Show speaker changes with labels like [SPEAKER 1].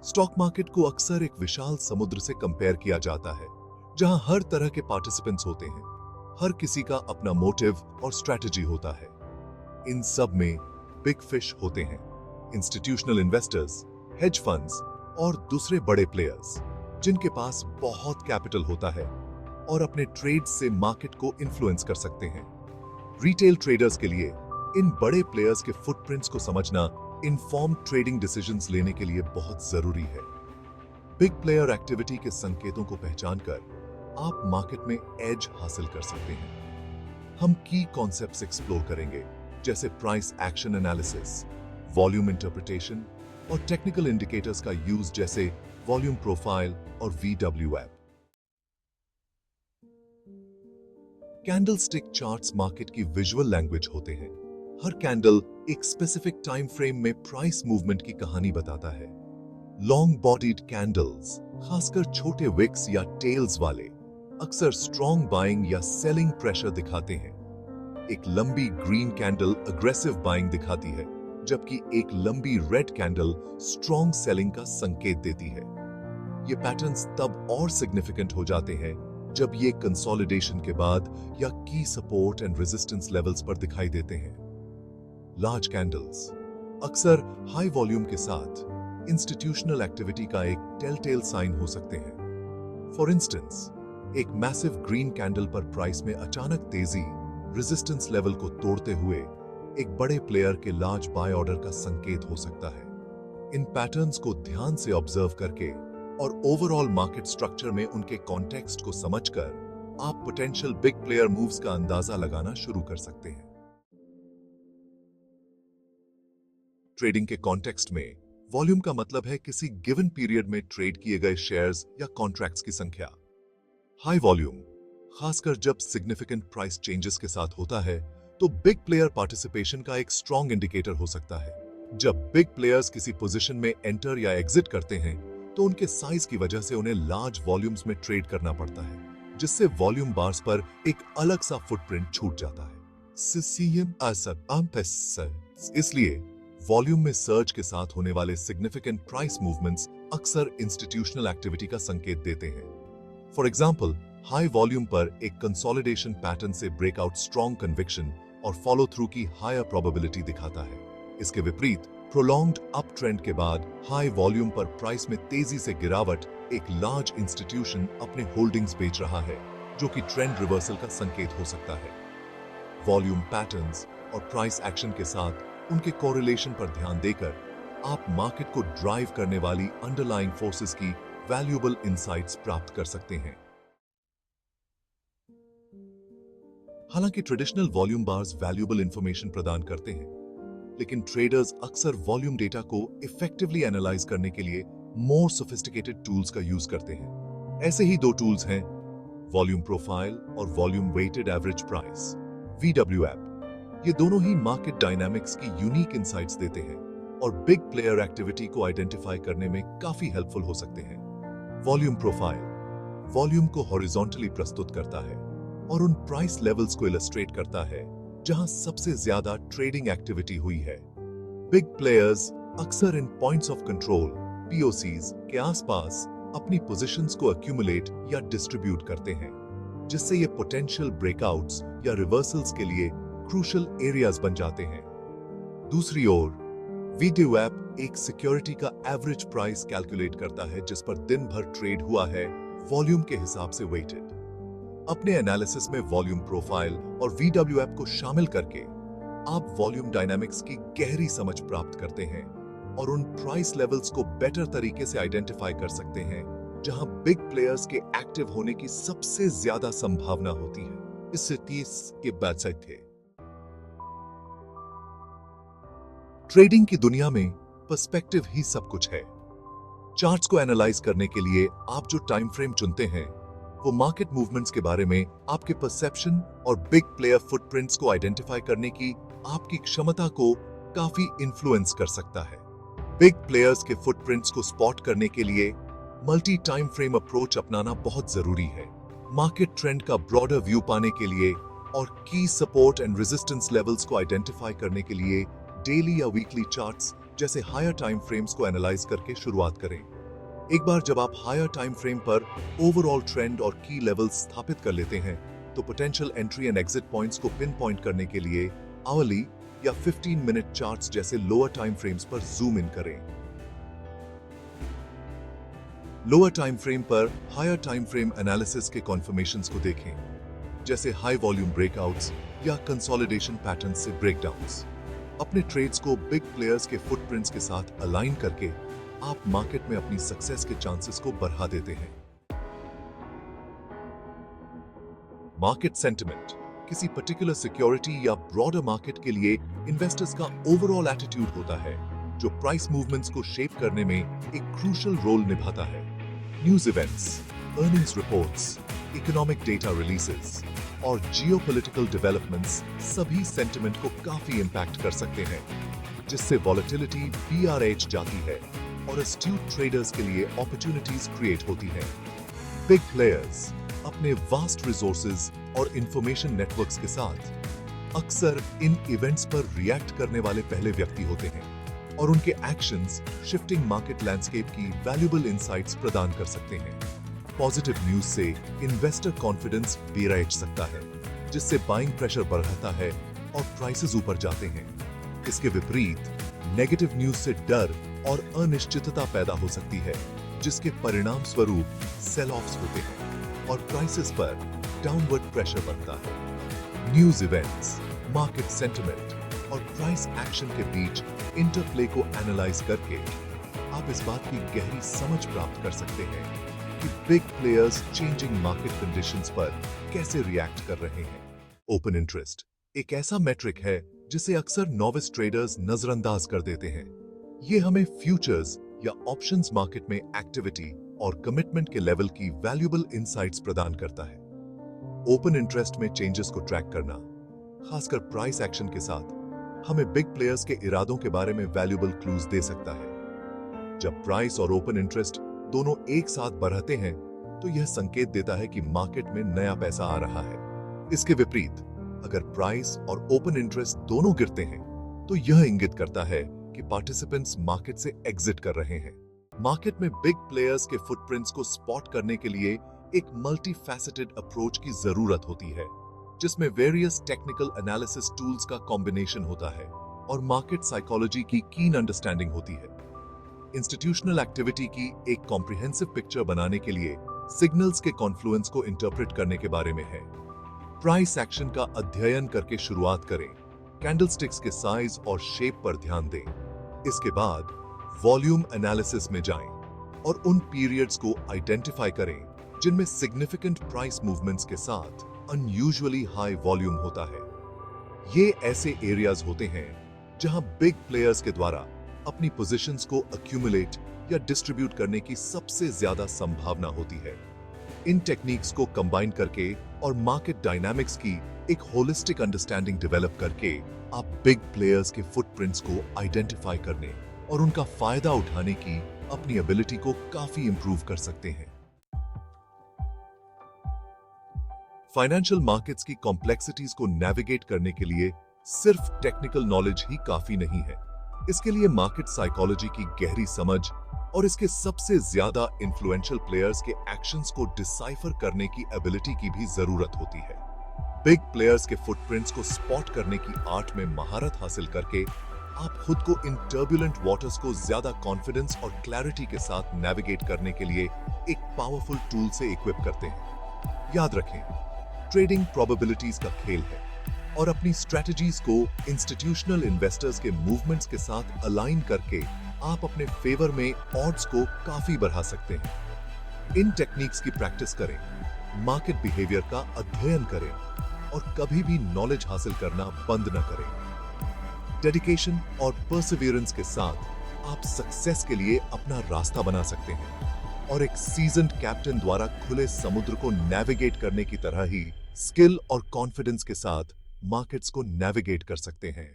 [SPEAKER 1] Stock market को अक्सर एक विशाल समुद्र से कंपेयर किया जाता है, जहां हर तरह के पार्टिसिपेंट्स होते हैं। हर किसी का अपना मोटिव और स्ट्रैटेजी होता है। इन सब में बिग फिश होते हैं, इंस्टीट्यूशनल इन्वेस्टर्स, हेज फंड्स और दूसरे बड़े प्लेयर्स, जिनके पास बहुत कैपिटल होता है और अपने ट्रेड्स से मार्केट को इन्फ्लुएंस कर सकते हैं। रिटेल ट्रेडर्स के लिए इन बड़े प्लेयर्स के फुटप्रिंट्स को समझना इन्फॉर्म्ड ट्रेडिंग डिसीजंस लेने के लिए बहुत जरूरी है। बिग प्लेयर एक्टिविटी के संकेतों को पहचानकर आप मार्केट में एज हासिल कर सकते हैं। हम की कॉन्सेप्ट्स एक्सप्लोर करेंगे, जैसे price action analysis, volume interpretation और टेक्निकल इंडिकेटर्स का यूज, जैसे वॉल्यूम प्रोफाइल और VWAP। कैंडलस्टिक चार्ट्स मार्केट की विजुअल लैंग्वेज होते हैं। हर कैंडल एक स्पेसिफिक टाइम फ्रेम में प्राइस मूवमेंट की कहानी बताता है। लॉन्ग बॉडीड कैंडल्स, खासकर छोटे विक्स या टेल्स वाले, अक्सर स्ट्रॉन्ग बाइंग या सेलिंग प्रेशर दिखाते हैं। एक लंबी ग्रीन कैंडल अग्रेसिव बाइंग दिखाती है, जबकि एक लंबी रेड कैंडल स्ट्रॉन्ग सेलिंग का संकेत देती है। ये पैटर्न्स तब और सिग्निफिकेंट हो जाते हैं जब ये कंसोलिडेशन के बाद या की सपोर्ट एंड रेजिस्टेंस लेवल्स पर दिखाई देते हैं। लार्ज कैंडल्स अक्सर हाई वॉल्यूम के साथ इंस्टीट्यूशनल एक्टिविटी का एक टेलटेल साइन हो सकते हैं। फॉर इंस्टेंस, एक मैसिव ग्रीन कैंडल पर प्राइस में अचानक तेजी रेजिस्टेंस लेवल को तोड़ते हुए एक बड़े प्लेयर के लार्ज बाय ऑर्डर का संकेत हो सकता है। इन पैटर्न्स को ध्यान से ऑब्जर्व करके और ओवरऑल मार्केट स्ट्रक्चर में उनके कॉन्टेक्स्ट को समझकर आप पोटेंशियल बिग प्लेयर मूव्स का अंदाजा लगाना शुरू कर सकते हैं। ट्रेडिंग के कॉन्टेक्स्ट में वॉल्यूम का मतलब है किसी गिवन पीरियड में ट्रेड किए गए शेयर्स या कॉन्ट्रैक्ट्स की संख्या। हाई वॉल्यूम, खासकर जब सिग्निफिकेंट प्राइस चेंजेस के साथ होता है, तो बिग प्लेयर पार्टिसिपेशन का एक स्ट्रॉन्ग इंडिकेटर हो सकता है। जब बिग प्लेयर्स किसी पोजीशन में एंटर या एग्जिट करते हैं, तो उनके साइज की वजह से उन्हें लार्ज वॉल्यूम्स में ट्रेड करना पड़ता है, जिससे वॉल्यूम बार्स पर एक अलग सा फुटप्रिंट छूट जाता है। इसलिए वॉल्यूम में सर्ज के साथ होने वाले सिग्निफिकेंट प्राइस मूवमेंट्स अक्सर इंस्टीट्यूशनल एक्टिविटी का संकेत देते हैं। फॉर एग्जांपल, हाई वॉल्यूम पर एक कंसोलिडेशन पैटर्न से ब्रेकआउट स्ट्रॉन्ग कन्विक्शन और फॉलो थ्रू की हायर प्रोबेबिलिटी दिखाता है। इसके विपरीत, प्रोलॉन्ग्ड अप ट्रेंड के बाद हाई वॉल्यूम पर प्राइस में तेजी से गिरावट एक लार्ज इंस्टीट्यूशन अपने होल्डिंग्स बेच रहा है, जो कि ट्रेंड रिवर्सल का संकेत हो सकता है। वॉल्यूम पैटर्न्स और प्राइस एक्शन के साथ उनके कोरिलेशन पर ध्यान देकर आप मार्केट को ड्राइव करने वाली अंडरलाइंग फोर्सेस की वैल्यूएबल इनसाइट्स प्राप्त कर सकते हैं। हालांकि traditional volume bars valuable information प्रदान करते हैं, लेकिन ट्रेडर्स अक्सर वॉल्यूम डेटा को इफेक्टिवली एनालाइज करने के लिए मोर सोफिस्टिकेटेड टूल्स का यूज करते हैं। ऐसे ही दो टूल्स हैं, वॉल्यूम प्रोफाइल और volume weighted average price, VWAP। ये दोनों ही मार्केट डायनामिक्स की यूनिक इनसाइट्स देते हैं और बिग प्लेयर एक्टिविटी को आइडेंटिफाई करने में काफी हेल्पफुल हो सकते हैं। वॉल्यूम प्रोफाइल वॉल्यूम को हॉरिजॉन्टली प्रस्तुत करता है और उन प्राइस लेवल्स को इलस्ट्रेट करता है जहां सबसे ज्यादा ट्रेडिंग एक्टिविटी हुई है। बिग प्लेयर्स अक्सर इन पॉइंट्स ऑफ कंट्रोल POCs के आसपास अपनी पोजीशंस को एक्यूमुलेट या डिस्ट्रीब्यूट करते हैं, जिससे ये पोटेंशियल ब्रेकआउट्स या रिवर्सल्स के लिए क्रूशियल एरियाज बन जाते हैं। दूसरी ओर, VWAP एक सिक्योरिटी का एवरेज प्राइस कैलकुलेट करता है जिस पर दिन भर ट्रेड हुआ है, वॉल्यूम के हिसाब से वेटेड। अपने एनालिसिस में वॉल्यूम प्रोफाइल और VWAP को शामिल करके आप वॉल्यूम डायनामिक्स की गहरी समझ प्राप्त करते हैं और उन प्राइस लेवल्स को बेटर तरीके से आइडेंटिफाई कर सकते हैं जहां बिग प्लेयर्स के एक्टिव होने की सबसे ज्यादा संभावना होती है। इससे 30 के बाद से थे। ट्रेडिंग की दुनिया में पर्सपेक्टिव ही सब कुछ है। चार्ट्स को एनालाइज करने के लिए आप जो टाइम फ्रेम चुनते हैं, वो मार्केट मूवमेंट्स के बारे में आपके परसेप्शन और बिग प्लेयर फुटप्रिंट्स को आइडेंटिफाई करने की आपकी क्षमता को काफी इन्फ्लुएंस कर सकता है। बिग प्लेयर्स के फुटप्रिंट्स को स्पॉट करने के लिए मल्टी टाइम फ्रेम अप्रोच अपनाना बहुत जरूरी है। मार्केट ट्रेंड का ब्रॉडर व्यू पाने के लिए और की सपोर्ट एंड रेजिस्टेंस लेवल्स को आइडेंटिफाई करने के लिए डेली या वीकली चार्ट्स जैसे हायर टाइम फ्रेम्स को एनालाइज करके शुरुआत करें। एक बार जब आप हायर टाइम फ्रेम पर ओवरऑल ट्रेंड और की लेवल्स स्थापित कर लेते हैं, तो potential entry and exit points को पिन पॉइंट करने के लिए आवरली या 15 मिनट चार्ट्स जैसे लोअर टाइम फ्रेम्स पर जूम इन करें। लोअर टाइम फ्रेम पर हायर टाइम फ्रेम एनालिसिस के कॉन्फर्मेशंस को देखें, जैसे हाई वॉल्यूम ब्रेकआउट्स या कंसोलिडेशन पैटर्न्स से ब्रेकडाउन्स। अपने ट्रेड्स को बिग प्लेयर्स के फुटप्रिंट्स के साथ अलाइन करके आप मार्केट में अपनी सक्सेस के चांसेस को बढ़ा देते हैं। मार्केट सेंटिमेंट किसी पर्टिकुलर सिक्योरिटी या ब्रॉडर मार्केट के लिए इन्वेस्टर्स का ओवरऑल एटीट्यूड होता है, जो प्राइस मूवमेंट्स को शेप करने में एक क्रूशियल रोल निभाता है। News events, earnings reports, economic data releases और जियोपॉलिटिकल डेवलपमेंट्स सभी सेंटिमेंट को काफी इंपैक्ट कर सकते हैं, जिससे वॉलेटिलिटी बीआरएच जाती है और एस्ट्यूट ट्रेडर्स के लिए अपॉर्चुनिटीज क्रिएट होती हैं। बिग प्लेयर्स अपने वास्ट रिसोर्सेज और इंफॉर्मेशन नेटवर्क्स के साथ अक्सर इन इवेंट्स पर रिएक्ट करने वाले पहले व्यक्ति होते हैं और उनके एक्शंस शिफ्टिंग मार्केट लैंडस्केप की वैल्यूएबल इनसाइट्स प्रदान कर सकते हैं। पॉजिटिव न्यूज से इन्वेस्टर कॉन्फिडेंस बेराइच सकता है, जिससे बाइंग प्रेशर बढ़ता है और प्राइसेस ऊपर जाते हैं। इसके विपरीत नेगेटिव न्यूज से डर और अनिश्चितता पैदा हो सकती है, जिसके परिणाम स्वरूप सेल ऑफ्स होते हैं और प्राइसेस पर डाउनवर्ड प्रेशर बनता है। न्यूज इवेंट्स, मार्केट सेंटिमेंट और प्राइस एक्शन के बीच इंटरप्ले को एनालाइज करके आप इस बात की गहरी समझ प्राप्त कर सकते हैं कि big players changing market conditions पर कैसे रिएक्ट कर रहे हैं। ओपन इंटरेस्ट एक ऐसा मेट्रिक है जिसे अक्सर नॉविस ट्रेडर्स नजरअंदाज कर देते हैं। ये हमें फ्यूचर्स या ऑप्शंस मार्केट में एक्टिविटी और कमिटमेंट के लेवल की वैल्यूएबल इनसाइट्स प्रदान करता है। ओपन इंटरेस्ट में चेंजेस को ट्रैक करना, खासकर प्राइस एक्शन के साथ, हमें बिग प्लेयर्स के इरादों के बारे में वैल्यूएबल क्लूज दे सकता है। जब प्राइस और ओपन इंटरेस्ट दोनों एक साथ बढ़ते हैं, तो यह संकेत देता है कि मार्केट में नया पैसा आ रहा है। इसके विपरीत, अगर प्राइस और ओपन इंटरेस्ट दोनों गिरते हैं, तो यह इंगित करता है कि पार्टिसिपेंट्स मार्केट से एग्जिट कर रहे हैं। मार्केट में बिग प्लेयर्स के फुटप्रिंट्स को स्पॉट करने के लिए एक मल्टी फैसेटेड अप्रोच की जरूरत होती है, जिसमें वेरियस टेक्निकल एनालिसिस टूल्स का कॉम्बिनेशन होता है और मार्केट साइकोलॉजी की कीन अंडरस्टैंडिंग होती है। इंस्टीट्यूशनल एक्टिविटी की एक कॉम्प्रिहेंसिव पिक्चर बनाने के लिए सिग्नल्स के कॉन्फ्लुएंस को इंटरप्रेट करने के बारे में है। प्राइस एक्शन का अध्ययन करके शुरुआत करें, कैंडलस्टिक्स के साइज और शेप पर ध्यान दें। इसके बाद वॉल्यूम एनालिसिस में जाएं और उन पीरियड्स को आइडेंटिफाई करें जिनमें सिग्निफिकेंट प्राइस मूवमेंट्स के साथ अनयूजुअली हाई वॉल्यूम होता है। ये ऐसे एरियाज होते हैं जहां बिग प्लेयर्स के द्वारा अपनी पोजीशंस को अक्यूमुलेट या डिस्ट्रीब्यूट करने की सबसे ज्यादा संभावना होती है। इन टेक्निक्स को कंबाइन करके और मार्केट डायनामिक्स की एक होलिस्टिक अंडरस्टैंडिंग डेवलप करके आप बिग प्लेयर्स के फुटप्रिंट्स को आइडेंटिफाई करने और उनका फायदा उठाने की अपनी एबिलिटी को काफी इंप्रूव कर सकते हैं। फाइनेंशियल मार्केट्स की कॉम्प्लेक्सिटीज को नेविगेट करने के लिए सिर्फ टेक्निकल नॉलेज ही काफी नहीं है। इसके लिए मार्केट साइकोलॉजी की गहरी समझ और इसके सबसे ज्यादा इन्फ्लुएंशियल प्लेयर्स के एक्शंस को डिसाइफर करने की एबिलिटी की भी जरूरत होती है। बिग प्लेयर्स के फुटप्रिंट्स को स्पॉट करने की आर्ट में महारत हासिल करके आप खुद को इन टर्बुलेंट वाटर्स को ज्यादा कॉन्फिडेंस और क्लैरिटी के साथ नेविगेट करने के लिए एक पावरफुल टूल से इक्विप करते हैं। याद रखें, ट्रेडिंग प्रोबेबिलिटीज का खेल है और अपनी स्ट्रेटजीज को इंस्टीट्यूशनल इन्वेस्टर्स के मूवमेंट्स के साथ अलाइन करके आप अपने फेवर में ऑड्स को काफी बढ़ा सकते हैं। इन टेक्निक्स की प्रैक्टिस करें, मार्केट बिहेवियर का अध्ययन करें और कभी भी नॉलेज हासिल करना बंद न करें। डेडिकेशन और परसिवियरेंस के साथ आप सक्सेस के लिए अपना रास्ता बना सकते हैं और एक सीजन्ड कैप्टन द्वारा खुले समुद्र को नेविगेट करने की तरह ही स्किल और कॉन्फिडेंस के साथ मार्केट्स को नेविगेट कर सकते हैं।